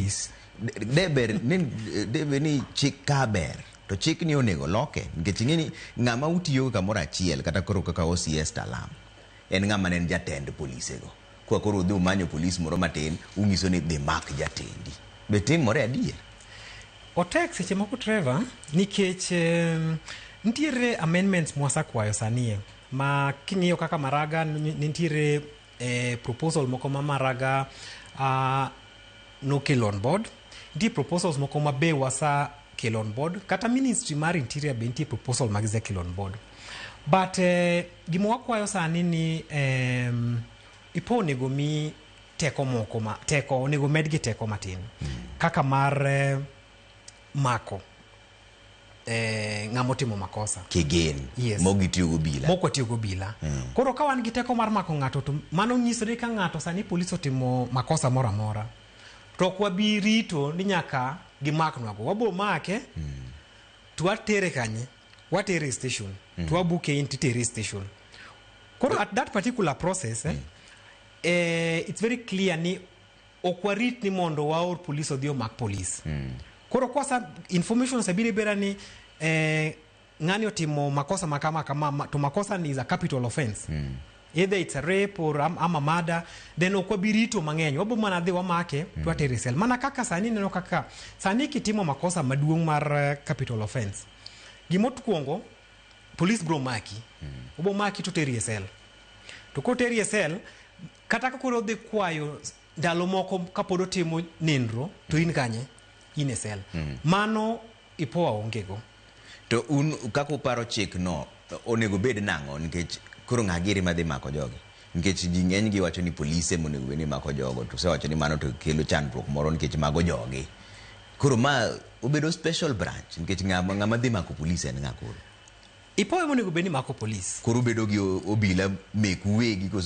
police. Debe ni chik ka ber. To chik ni onego loke. Nikech ing'eni ng'ama utiyo kamoro achiel kata koro kaka OCS Talam. En ng'ama nen jatend polise go. Kwa koro udhi umanyo polis moro matin, ung'iso ni dhi mak jatendi. Be timore adier? Otek seche moko Trevor, nikech nitiere amendments mwasakwayo sanie. Ma king'iyo kaka Maraga nitiere proposal moko ma Maraga nokelo on board. Nitie proposals moko ma be wasa kelo on board. Kata Ministry mar Interior be nitie proposal mag kelo on board. But gima wakwayo sani ni ipo onego mi teko moko teko onego medgi teko matin. Kaka mar mako ng'amo timo makosa. Kigen. Yes. Mogi tiyo go bila. Moko tiyo go bila. Koro ka wan gi teko mar mako ng'ato to mano nyiso ni ka ng'ato sani polis otimo makosa mora mora. To kwa birito ni nyaka gimaknwa go. Wabo make tuwatere kanye. Watere station. Tuwabuke intitere station. Koro at that particular process it's very clear ni okwarit ni mondo waor police odhi omak police. Koro kwa sa information sabiri bera ni ng'ani otimo makosa makama to makosa ni is a capital offense. Either it's a rape or ama murder, then okwabirito mang'eny. Wabo mana dhi wamake tuwatere cell. Mana kaka sani neno kaka sani kitimo makosa maduong' mar capital offense. Gimot kuongo police bro maki. Wabo maki tuteri cell. To koteri cell kata kakoro dhi kwayo ndalo moko kapodo timo nindro to in kanye in cell. Mano ipoa ongego. To un kako paro chik no onego bed nang'o nikech koro ng'agiri madhi mako jogi. Nikech ji ng'eny gi wacho ni polise monego bed ni mako jogo to se wacho ni mano to kelo chandruok moro nikech mago jogi. Koro ma obedo special branch nikech ng'ama dhi mako polise en ng'akoro. Ipoa monego bed ni mako police. Koro bedo gi obila meku wegi koso